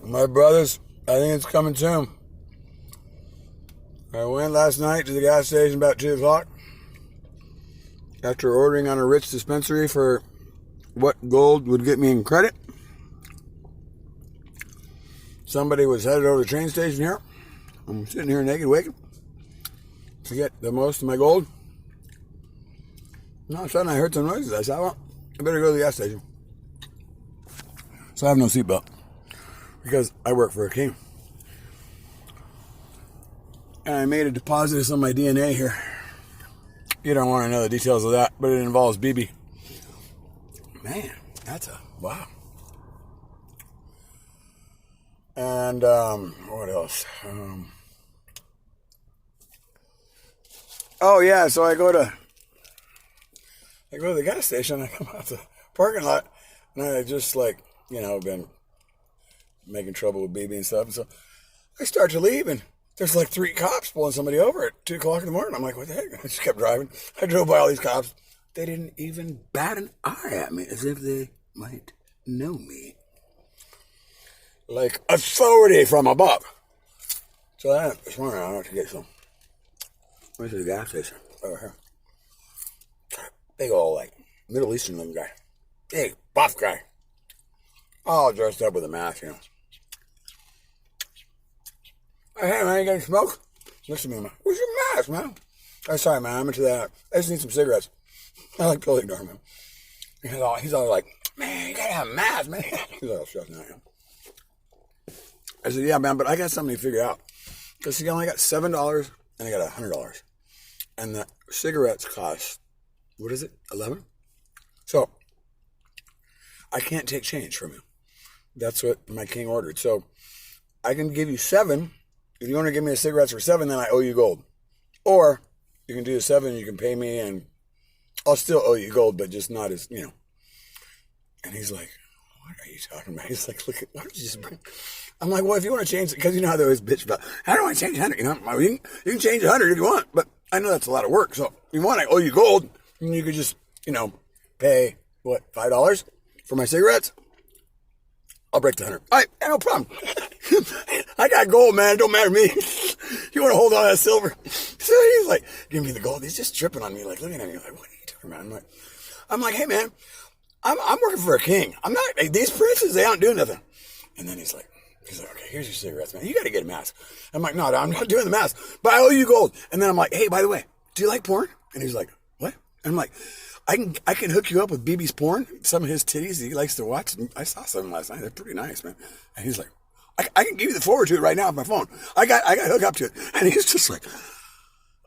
My brothers, I think it's coming soon. I went last night to the gas station about 2 o'clock after ordering on a rich dispensary for what gold would get me in credit. Somebody was headed over to the train station here. I'm sitting here naked waiting to get the most of my gold. And all of a sudden I heard some noises. I said, well, I better go to the gas station. So I have no seatbelt because I work for a king. And I made a deposit of some of my DNA here. You don't want to know the details of that, but it involves BB. Man, that's a wow. And what else? Oh yeah, so I go to the gas station. I come out the parking lot, and I just been making trouble with BB and stuff. And so I start to leave, and there's like 3 cops pulling somebody over at 2 o'clock in the morning. I'm like, what the heck? I just kept driving. I drove by all these cops. They didn't even bat an eye at me, as if they might know me. Like authority from above. So this morning I went to get some. Went to the gas station over here. Big old Middle Eastern looking guy. Big buff guy. All dressed up with a mask, you know. Hey man, you got any smoke? Looks at me, man. Where's your mask, man? I'm sorry, man. I'm into that. I just need some cigarettes. I totally ignore him. He's all like, man, you gotta have a mask, man. He's all stressed out. I said, yeah, man, but I got something to figure out. Because he only got $7 and I got $100. And the cigarettes cost, what is it, 11? So, I can't take change from you. That's what my king ordered. So, I can give you 7. If you want to give me the cigarettes for 7, then I owe you gold. Or, you can do the 7, you can pay me, and I'll still owe you gold, but just not as, And he's like, what are you talking about? He's like, look, why don't you just bring... I'm like, well, if you want to change it, because you know how they always bitch about, how do I change 100? You can change 100 if you want, but I know that's a lot of work. So if you want, I owe you gold, and you could just, pay, what, $5 for my cigarettes? I'll break the 100. All right, no problem. I got gold, man. It don't matter to me. You want to hold on to that silver? So he's like, give me the gold. He's just tripping on me, like looking at me, like, what are you talking about? I'm like, hey, man, I'm working for a king. I'm not, these princes, they aren't doing nothing. And then he's like, okay, here's your cigarettes, man. You got to get a mask. I'm like, no, I'm not doing the mask, but I owe you gold. And then I'm like, hey, by the way, do you like porn? And he's like, what? And I'm like, I can hook you up with BB's porn, some of his titties he likes to watch. I saw some last night. They're pretty nice, man. And he's like, I can give you the forward to it right now on my phone. I got hooked up to it. And he's just like,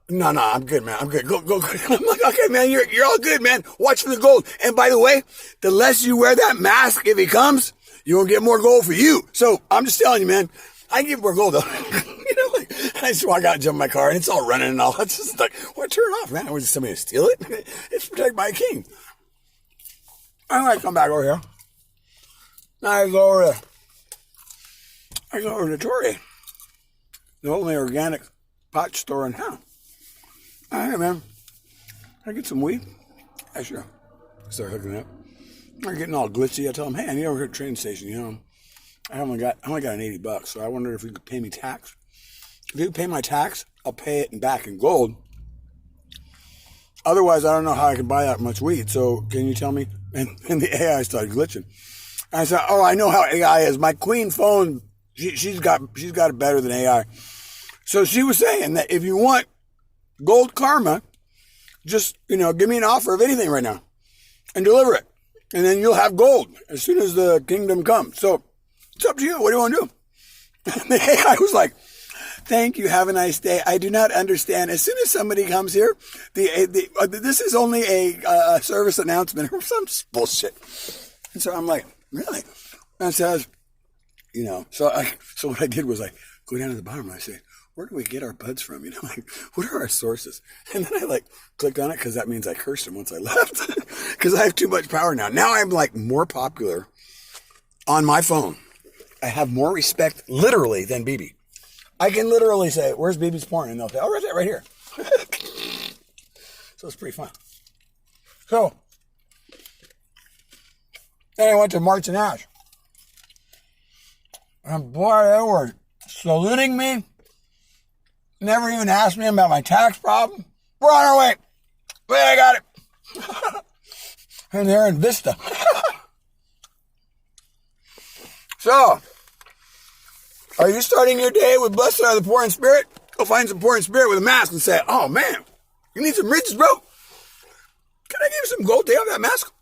no, I'm good, man. I'm good. Go. I'm like, okay, man, you're all good, man. Watch for the gold. And by the way, the less you wear that mask, if he comes, you're going to get more gold for you. So I'm just telling you, man, I can give more gold, though. I just walk out and jump in my car, and it's all running and all. It's just like, well, turn it off, man. Was somebody to steal it? It's protected by a king. I come back over here. Now I go over to Tory, the only organic pot store in town. All right, man. I get some weed. I sure. Start hooking up. They're getting all glitchy. I tell them, hey, I need over here at the train station, I only got an $80, so I wondered if you could pay me tax. If you pay my tax, I'll pay it back in gold. Otherwise, I don't know how I can buy that much weed. So can you tell me? And the AI started glitching. And I said, oh, I know how AI is. My queen phone, she's got it better than AI. So she was saying that if you want gold karma, just, give me an offer of anything right now and deliver it. And then you'll have gold as soon as the kingdom comes. So it's up to you. What do you want to do? And the AI was like, thank you. Have a nice day. I do not understand. As soon as somebody comes here, this is only a service announcement or some bullshit. And so I'm like, really? And it says, so what I did was I go down to the bottom and I say, where do we get our buds from? What are our sources? And then I clicked on it because that means I cursed him once I left because I have too much power now. Now I'm more popular on my phone. I have more respect literally than BB. I can literally say, where's BB's porn? And they'll say, oh, right here. So it's pretty fun. So, then I went to March and Ash. And boy, they were saluting me. Never even asked me about my tax problem. We're on our way. Wait, I got it. And they're in Vista. So, are you starting your day with blessed are the poor in spirit? Go find some poor in spirit with a mask and say, oh man, you need some riches, bro. Can I give you some gold to have that mask?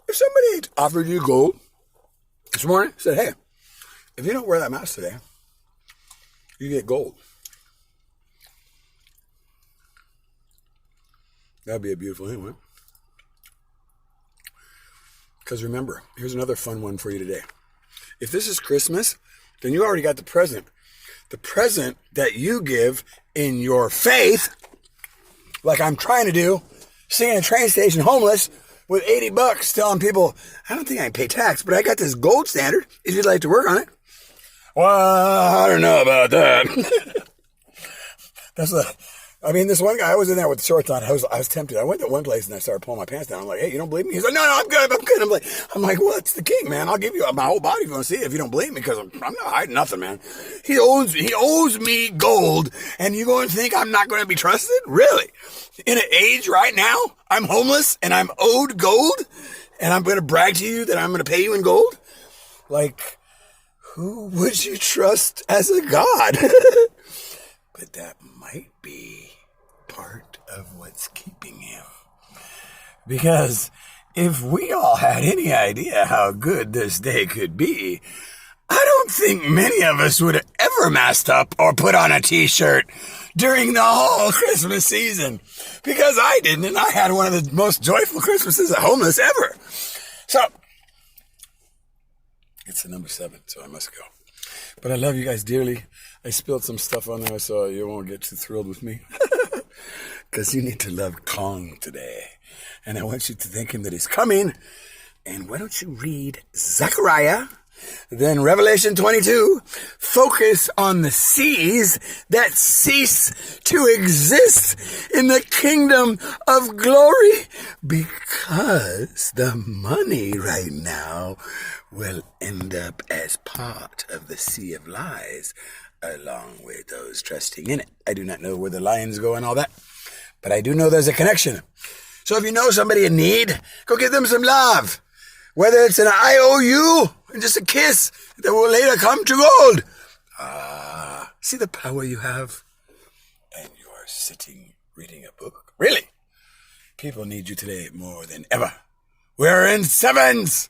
If somebody offered you gold this morning, said, hey, if you don't wear that mask today, you get gold. That'd be a beautiful thing, right? Because remember, here's another fun one for you today. If this is Christmas, then you already got the present. The present that you give in your faith, like I'm trying to do, sitting in a train station homeless with $80 telling people, I don't think I can pay tax, but I got this gold standard if you'd like to work on it. Well, I don't know about that. This one guy, I was in there with the shorts on. I was tempted. I went to one place and I started pulling my pants down. I'm like, hey, you don't believe me? He's like, no, I'm good. I'm like, well, it's the king, man. I'll give you my whole body if you want to see it. If you don't believe me, because I'm not hiding nothing, man. He owes me gold, and you going to think I'm not going to be trusted? Really? In an age right now, I'm homeless and I'm owed gold, and I'm going to brag to you that I'm going to pay you in gold? Like, who would you trust as a god? But that might be part of what's keeping him. Because if we all had any idea how good this day could be, I don't think many of us would have ever masked up or put on a t-shirt during the whole Christmas season. Because I didn't, and I had one of the most joyful Christmases homeless ever. So, it's the number 7, so I must go. But I love you guys dearly. I spilled some stuff on there, so you won't get too thrilled with me. Because you need to love Kong today. And I want you to thank him that he's coming. And why don't you read Zechariah, then Revelation 22. Focus on the seas that cease to exist in the kingdom of glory. Because the money right now will end up as part of the sea of lies, along with those trusting in it. I do not know where the lions go and all that, but I do know there's a connection. So if you know somebody in need, go give them some love. Whether it's an IOU and just a kiss that will later come to gold. See the power you have? And you are sitting reading a book? Really? People need you today more than ever. We're in 7s.